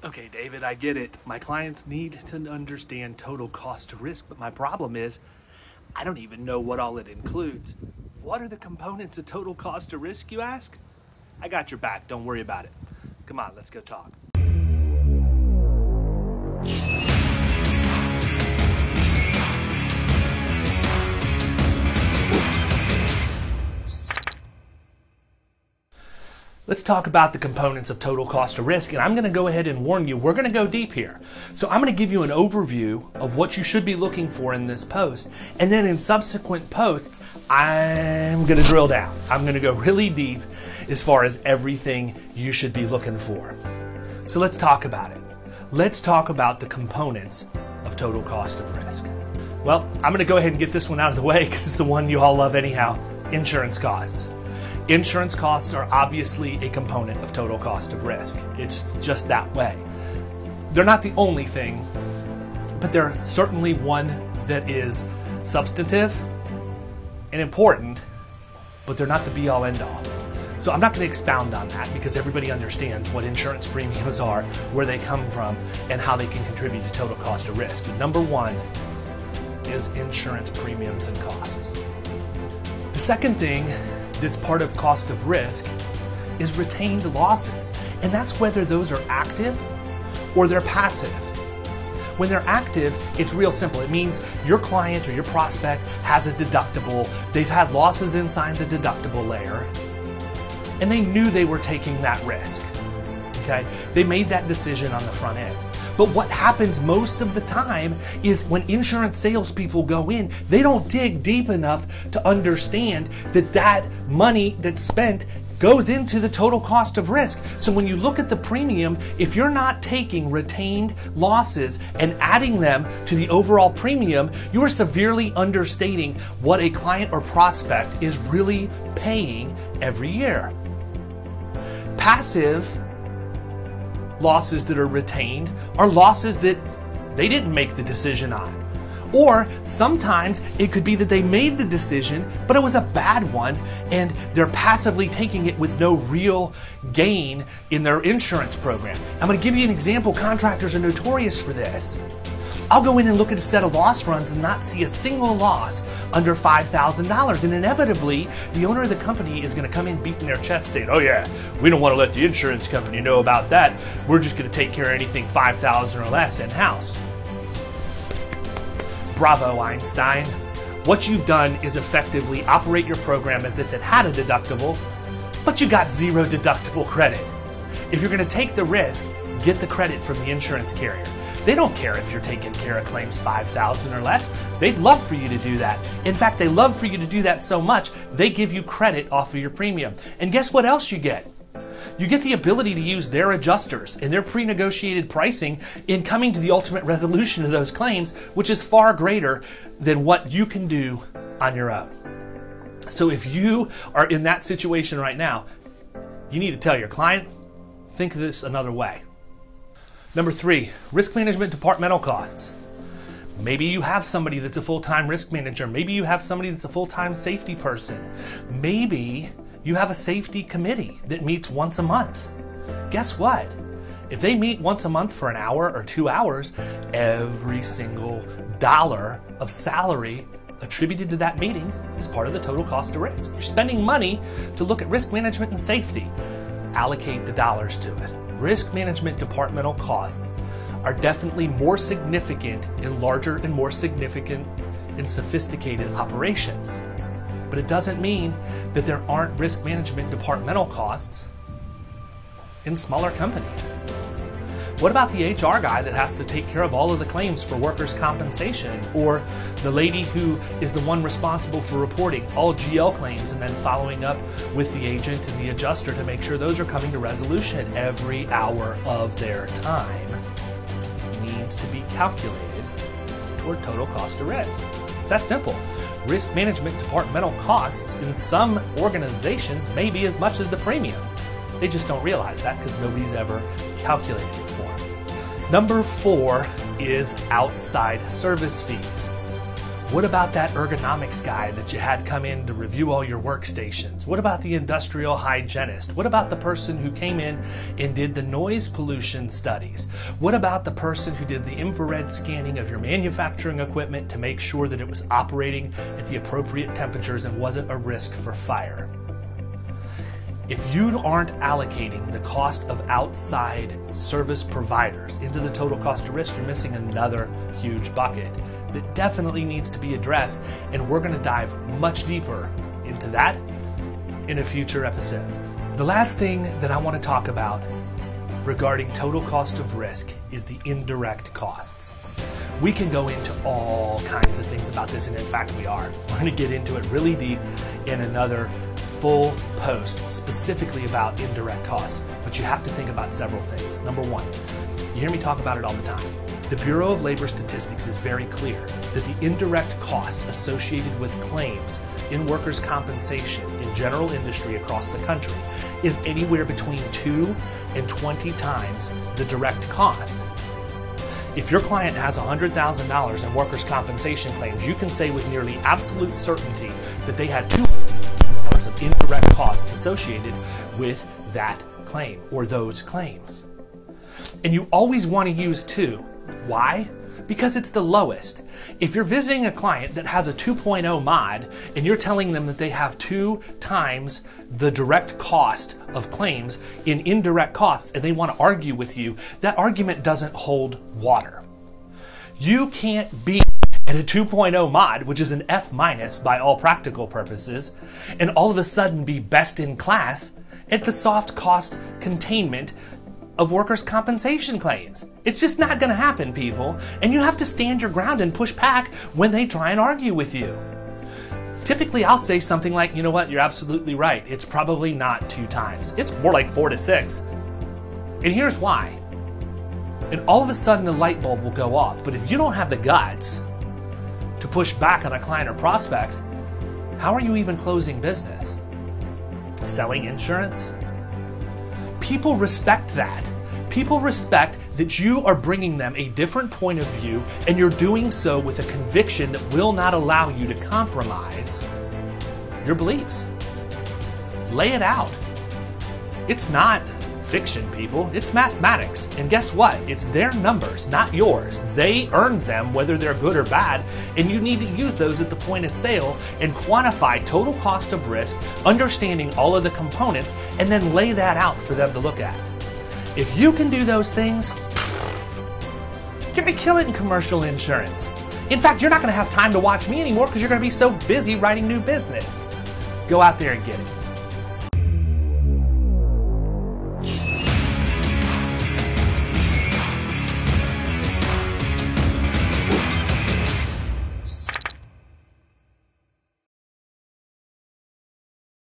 Okay, David, I get it. My clients need to understand total cost of risk, but my problem is I don't even know what all it includes. What are the components of total cost of risk, you ask? I got your back. Don't worry about it. Come on, let's go talk. Let's talk about the components of total cost of risk, and I'm going to go ahead and warn you, we're going to go deep here. So I'm going to give you an overview of what you should be looking for in this post, and then in subsequent posts, I'm going to drill down. I'm going to go really deep as far as everything you should be looking for. So let's talk about it. Let's talk about the components of total cost of risk. Well, I'm going to go ahead and get this one out of the way because it's the one you all love anyhow, insurance costs. Insurance costs are obviously a component of total cost of risk. It's just that way. They're not the only thing, but they're certainly one that is substantive and important, but they're not the be-all end-all. So I'm not going to expound on that because everybody understands what insurance premiums are, where they come from, and how they can contribute to total cost of risk. But number one is insurance premiums and costs. The second thing that's part of cost of risk is retained losses, and that's whether those are active or they're passive. When they're active, it's real simple. It means your client or your prospect has a deductible, they've had losses inside the deductible layer, and they knew they were taking that risk. Okay? They made that decision on the front end. But what happens most of the time is when insurance salespeople go in, they don't dig deep enough to understand that that money that's spent goes into the total cost of risk. So when you look at the premium, if you're not taking retained losses and adding them to the overall premium, you are severely understating what a client or prospect is really paying every year. Passive losses that are retained are losses that they didn't make the decision on. Or sometimes it could be that they made the decision, but it was a bad one, and they're passively taking it with no real gain in their insurance program. I'm going to give you an example. Contractors are notorious for this. I'll go in and look at a set of loss runs and not see a single loss under $5,000. And inevitably, the owner of the company is going to come in beating their chest saying, oh yeah, we don't want to let the insurance company know about that. We're just going to take care of anything $5,000 or less in-house. Bravo, Einstein. What you've done is effectively operate your program as if it had a deductible, but you got zero deductible credit. If you're going to take the risk, get the credit from the insurance carrier. They don't care if you're taking care of claims $5,000 or less. They'd love for you to do that. In fact, they love for you to do that so much, they give you credit off of your premium. And guess what else you get? You get the ability to use their adjusters and their pre-negotiated pricing in coming to the ultimate resolution of those claims, which is far greater than what you can do on your own. So if you are in that situation right now, you need to tell your client, think of this another way. Number three, risk management departmental costs. Maybe you have somebody that's a full-time risk manager. Maybe you have somebody that's a full-time safety person. Maybe you have a safety committee that meets once a month. Guess what? If they meet once a month for an hour or 2 hours, every single dollar of salary attributed to that meeting is part of the total cost of risk. You're spending money to look at risk management and safety. Allocate the dollars to it. Risk management departmental costs are definitely more significant in larger and more significant and sophisticated operations. But it doesn't mean that there aren't risk management departmental costs in smaller companies. What about the HR guy that has to take care of all of the claims for workers' compensation, or the lady who is the one responsible for reporting all GL claims and then following up with the agent and the adjuster to make sure those are coming to resolution? Every hour of their time needs to be calculated toward total cost of risk. It's that simple. Risk management departmental costs in some organizations may be as much as the premium. They just don't realize that because nobody's ever calculated it for them. Number four is outside service fees. What about that ergonomics guy that you had come in to review all your workstations? What about the industrial hygienist? What about the person who came in and did the noise pollution studies? What about the person who did the infrared scanning of your manufacturing equipment to make sure that it was operating at the appropriate temperatures and wasn't a risk for fire? If you aren't allocating the cost of outside service providers into the total cost of risk, you're missing another huge bucket that definitely needs to be addressed, and we're going to dive much deeper into that in a future episode. The last thing that I want to talk about regarding total cost of risk is the indirect costs. We can go into all kinds of things about this, and in fact we are. We're going to get into it really deep in another full post specifically about indirect costs, but you have to think about several things. Number one, you hear me talk about it all the time. The Bureau of Labor Statistics is very clear that the indirect cost associated with claims in workers' compensation in general industry across the country is anywhere between 2 and 20 times the direct cost. If your client has $100,000 in workers' compensation claims, you can say with nearly absolute certainty that they had $200 of indirect costs associated with that claim or those claims. And you always want to use 2. Why? Because it's the lowest. If you're visiting a client that has a 2.0 mod and you're telling them that they have 2 times the direct cost of claims in indirect costs and they want to argue with you, that argument doesn't hold water. You can't be at a 2.0 mod, which is an F- by all practical purposes, and all of a sudden be best in class at the soft cost containment of workers' compensation claims. It's just not going to happen, people. And you have to stand your ground and push back when they try and argue with you. Typically, I'll say something like, you know what, you're absolutely right. It's probably not 2 times. It's more like 4 to 6. And here's why. And all of a sudden, the light bulb will go off. But if you don't have the guts to push back on a client or prospect, how are you even closing business? Selling insurance? People respect that. People respect that you are bringing them a different point of view, and you're doing so with a conviction that will not allow you to compromise your beliefs. Lay it out. It's not fiction, people. It's mathematics. And guess what? It's their numbers, not yours. They earned them, whether they're good or bad, and you need to use those at the point of sale and quantify total cost of risk, understanding all of the components, and then lay that out for them to look at. If you can do those things, you're going to kill it in commercial insurance. In fact, you're not going to have time to watch me anymore because you're going to be so busy writing new business. Go out there and get it.